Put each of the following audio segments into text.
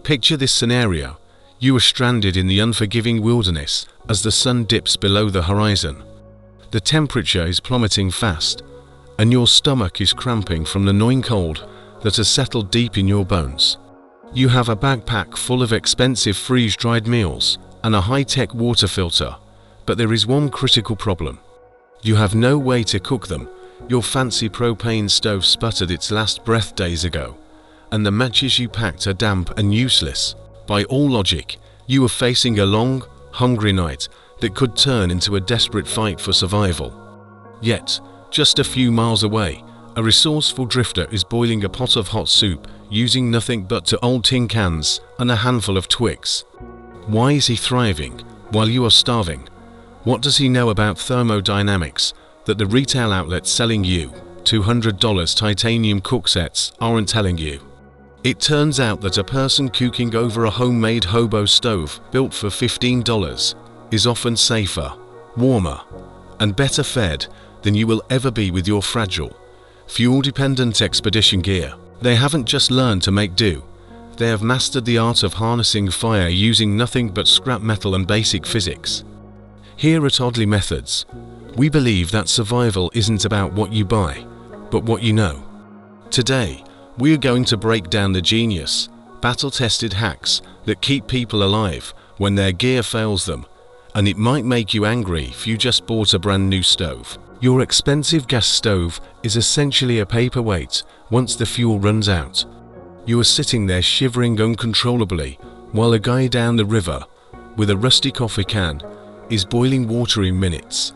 Picture this scenario. You are stranded in the unforgiving wilderness as the sun dips below the horizon. The temperature is plummeting fast, and your stomach is cramping from the gnawing cold that has settled deep in your bones. You have a backpack full of expensive freeze-dried meals and a high-tech water filter, but there is one critical problem. You have no way to cook them. Your fancy propane stove sputtered its last breath days ago, and the matches you packed are damp and useless. By all logic, you are facing a long, hungry night that could turn into a desperate fight for survival. Yet, just a few miles away, a resourceful drifter is boiling a pot of hot soup using nothing but 2 old tin cans and a handful of twigs. Why is he thriving while you are starving? What does he know about thermodynamics that the retail outlets selling you $200 titanium cook sets aren't telling you? It turns out that a person cooking over a homemade hobo stove built for $15 is often safer, warmer, and better fed than you will ever be with your fragile, fuel-dependent expedition gear. They haven't just learned to make do. They have mastered the art of harnessing fire using nothing but scrap metal and basic physics. Here at Oddly Methods, we believe that survival isn't about what you buy, but what you know. Today, we are going to break down the genius, battle-tested hacks that keep people alive when their gear fails them, and it might make you angry if you just bought a brand new stove. Your expensive gas stove is essentially a paperweight once the fuel runs out. You are sitting there shivering uncontrollably while a guy down the river with a rusty coffee can is boiling water in minutes.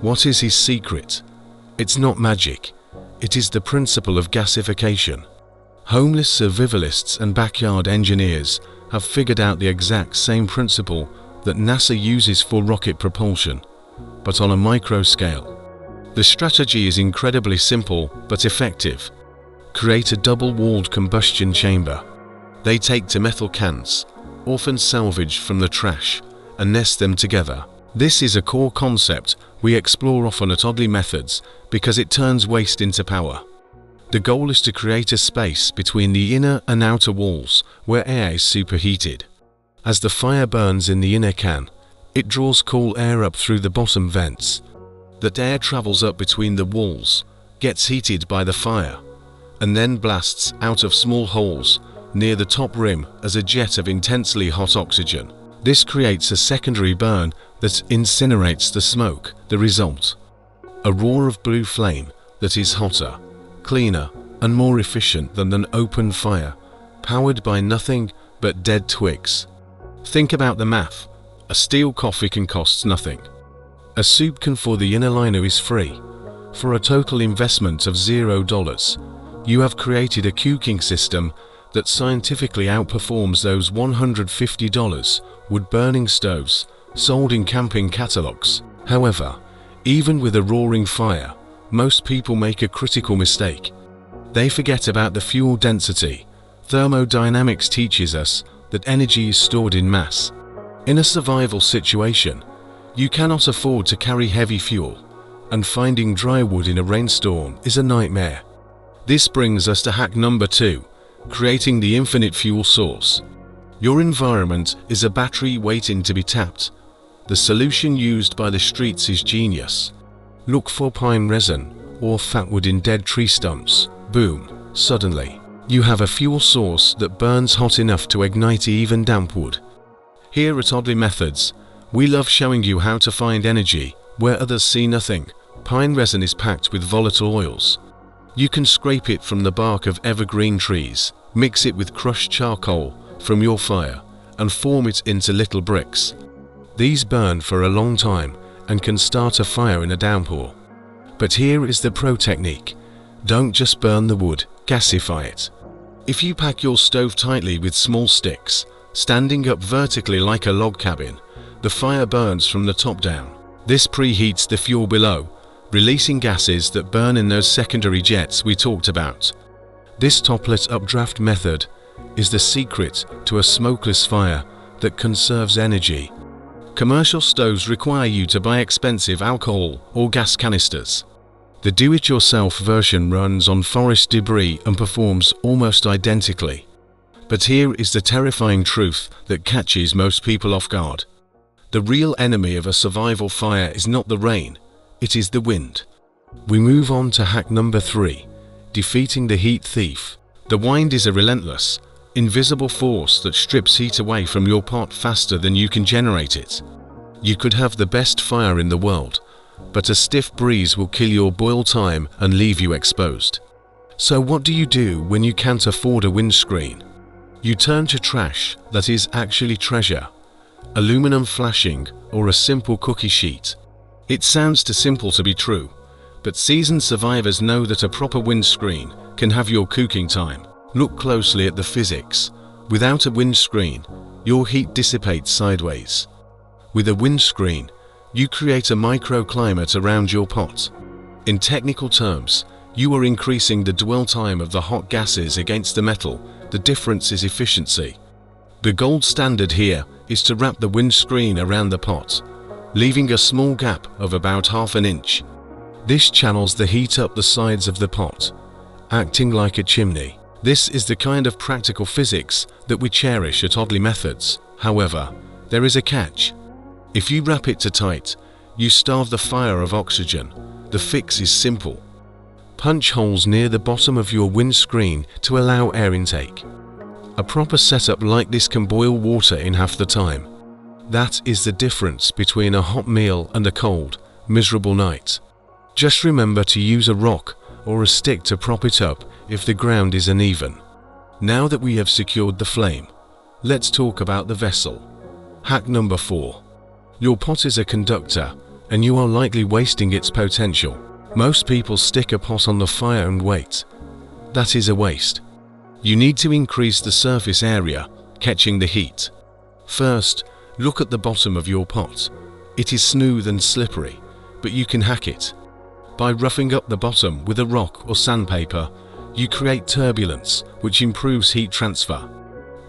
What is his secret? It's not magic. It is the principle of gasification. Homeless survivalists and backyard engineers have figured out the exact same principle that NASA uses for rocket propulsion, but on a micro scale. The strategy is incredibly simple but effective. Create a double-walled combustion chamber. They take 2 metal cans, often salvaged from the trash, and nest them together. This is a core concept we explore often at Oddly Methods because it turns waste into power. The goal is to create a space between the inner and outer walls where air is superheated. As the fire burns in the inner can, it draws cool air up through the bottom vents. That air travels up between the walls, gets heated by the fire, and then blasts out of small holes near the top rim as a jet of intensely hot oxygen. This creates a secondary burn that incinerates the smoke. The result? A roar of blue flame that is hotter, cleaner, and more efficient than an open fire, powered by nothing but dead twigs. Think about the math. A steel coffee can cost nothing. A soup can for the inner liner is free. For a total investment of $0, you have created a cooking system that scientifically outperforms those $150 wood-burning stoves sold in camping catalogs. However, even with a roaring fire, most people make a critical mistake. They forget about the fuel density. Thermodynamics teaches us that energy is stored in mass. In a survival situation, you cannot afford to carry heavy fuel, and finding dry wood in a rainstorm is a nightmare. This brings us to hack number 2, creating the infinite fuel source. Your environment is a battery waiting to be tapped. The solution used by the streets is genius. Look for pine resin or fat wood in dead tree stumps. Boom, suddenly, you have a fuel source that burns hot enough to ignite even damp wood. Here at Oddly Methods, we love showing you how to find energy where others see nothing. Pine resin is packed with volatile oils. You can scrape it from the bark of evergreen trees, mix it with crushed charcoal from your fire, and form it into little bricks. These burn for a long time and can start a fire in a downpour. But here is the pro technique. Don't just burn the wood, gasify it. If you pack your stove tightly with small sticks, standing up vertically like a log cabin, the fire burns from the top down. This preheats the fuel below, releasing gases that burn in those secondary jets we talked about. This toplet updraft method is the secret to a smokeless fire that conserves energy. Commercial stoves require you to buy expensive alcohol or gas canisters. The do-it-yourself version runs on forest debris and performs almost identically. But here is the terrifying truth that catches most people off guard. The real enemy of a survival fire is not the rain, it is the wind. We move on to hack number 3, defeating the heat thief. The wind is a relentless, invisible force that strips heat away from your pot faster than you can generate it. You could have the best fire in the world, but a stiff breeze will kill your boil time and leave you exposed. So what do you do when you can't afford a windscreen? You turn to trash that is actually treasure. Aluminum flashing or a simple cookie sheet. It sounds too simple to be true, but seasoned survivors know that a proper windscreen can have your cooking time. Look closely at the physics. Without a windscreen, your heat dissipates sideways. With a windscreen, you create a microclimate around your pot. In technical terms, you are increasing the dwell time of the hot gases against the metal. The difference is efficiency. The gold standard here is to wrap the windscreen around the pot, leaving a small gap of about half an inch. This channels the heat up the sides of the pot, acting like a chimney. This is the kind of practical physics that we cherish at Oddly Methods. However, there is a catch. If you wrap it too tight, you starve the fire of oxygen. The fix is simple. Punch holes near the bottom of your windscreen to allow air intake. A proper setup like this can boil water in half the time. That is the difference between a hot meal and a cold, miserable night. Just remember to use a rock or a stick to prop it up if the ground is uneven. Now that we have secured the flame, let's talk about the vessel. Hack number 4. Your pot is a conductor, and you are likely wasting its potential. Most people stick a pot on the fire and wait. That is a waste. You need to increase the surface area, catching the heat. First, look at the bottom of your pot. It is smooth and slippery, but you can hack it. By roughing up the bottom with a rock or sandpaper, you create turbulence, which improves heat transfer.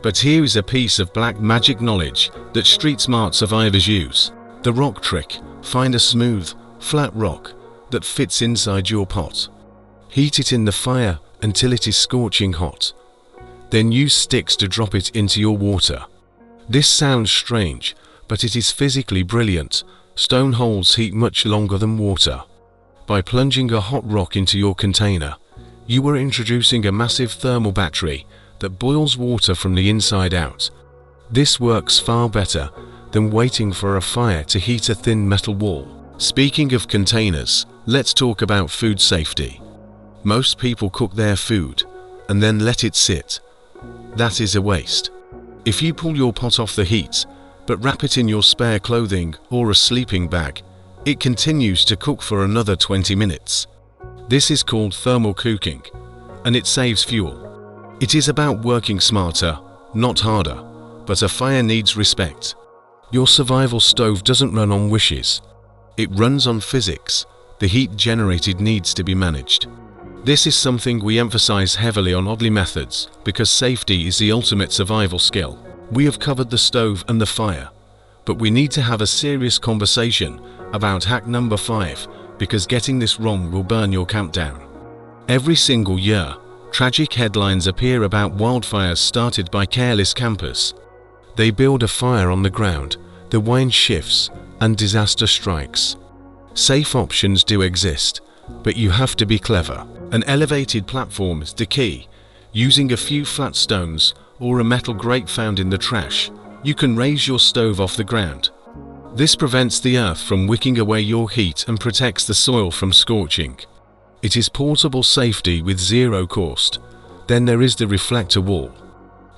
But here is a piece of black magic knowledge that street-smart survivors use. The rock trick. Find a smooth, flat rock that fits inside your pot. Heat it in the fire until it is scorching hot. Then use sticks to drop it into your water. This sounds strange, but it is physically brilliant. Stone holds heat much longer than water. By plunging a hot rock into your container, you are introducing a massive thermal battery that boils water from the inside out. This works far better than waiting for a fire to heat a thin metal wall. Speaking of containers, let's talk about food safety. Most people cook their food and then let it sit. That is a waste. If you pull your pot off the heat, but wrap it in your spare clothing or a sleeping bag, it continues to cook for another 20 minutes. This is called thermal cooking, and it saves fuel. It is about working smarter, not harder, but a fire needs respect. Your survival stove doesn't run on wishes. It runs on physics. The heat generated needs to be managed. This is something we emphasize heavily on Oddly Methods because safety is the ultimate survival skill. We have covered the stove and the fire, but we need to have a serious conversation about hack number 5 because getting this wrong will burn your camp down. Every single year, tragic headlines appear about wildfires started by careless campers. They build a fire on the ground, the wind shifts, and disaster strikes. Safe options do exist, but you have to be clever. An elevated platform is the key. Using a few flat stones or a metal grate found in the trash, you can raise your stove off the ground. This prevents the earth from wicking away your heat and protects the soil from scorching. It is portable safety with zero cost. Then there is the reflector wall.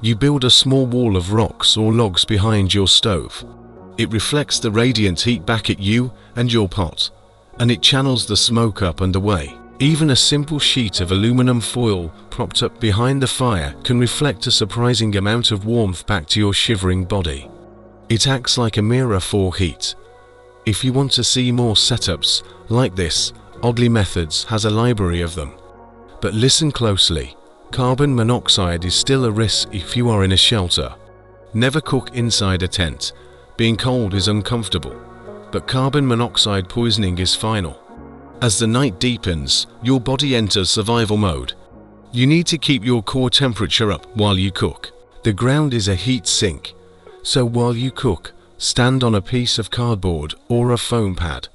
You build a small wall of rocks or logs behind your stove. It reflects the radiant heat back at you and your pot, and it channels the smoke up and away. Even a simple sheet of aluminum foil propped up behind the fire can reflect a surprising amount of warmth back to your shivering body. It acts like a mirror for heat. If you want to see more setups like this, Oddly Methods has a library of them. But listen closely. Carbon monoxide is still a risk if you are in a shelter. Never cook inside a tent. Being cold is uncomfortable, but carbon monoxide poisoning is final. As the night deepens, your body enters survival mode. You need to keep your core temperature up while you cook. The ground is a heat sink, so while you cook, stand on a piece of cardboard or a foam pad.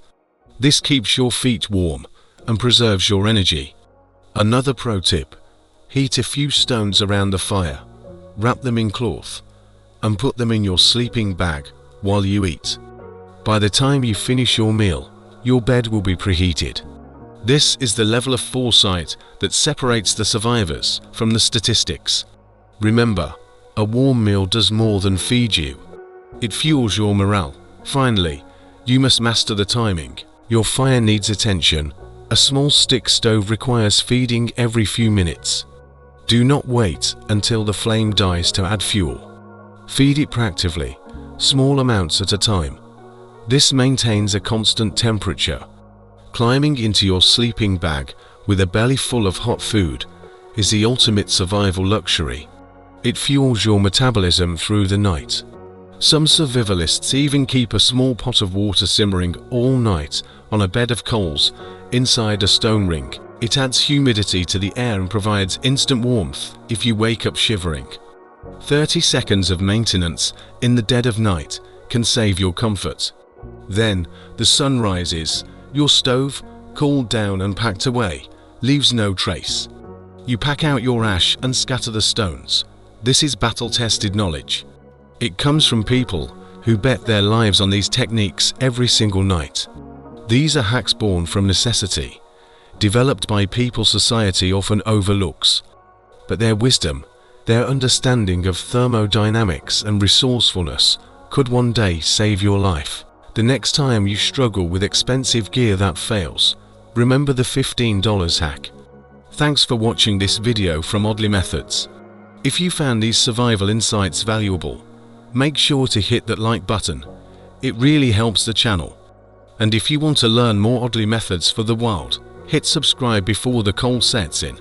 This keeps your feet warm and preserves your energy. Another pro tip: heat a few stones around the fire, wrap them in cloth, and put them in your sleeping bag while you eat. By the time you finish your meal, your bed will be preheated. This is the level of foresight that separates the survivors from the statistics. Remember, a warm meal does more than feed you. It fuels your morale. Finally, you must master the timing. Your fire needs attention. A small stick stove requires feeding every few minutes. Do not wait until the flame dies to add fuel. Feed it proactively, small amounts at a time. This maintains a constant temperature. Climbing into your sleeping bag with a belly full of hot food is the ultimate survival luxury. It fuels your metabolism through the night. Some survivalists even keep a small pot of water simmering all night on a bed of coals inside a stone ring. It adds humidity to the air and provides instant warmth if you wake up shivering. 30 seconds of maintenance in the dead of night can save your comfort. Then the sun rises, your stove, cooled down and packed away, leaves no trace. You pack out your ash and scatter the stones. This is battle-tested knowledge. It comes from people who bet their lives on these techniques every single night. These are hacks born from necessity, developed by people society often overlooks. But their wisdom, their understanding of thermodynamics and resourcefulness could one day save your life. The next time you struggle with expensive gear that fails, remember the $15 hack. Thanks for watching this video from Oddly Methods. If you found these survival insights valuable, make sure to hit that like button. It really helps the channel. And if you want to learn more Oddly Methods for the wild, hit subscribe before the cold sets in.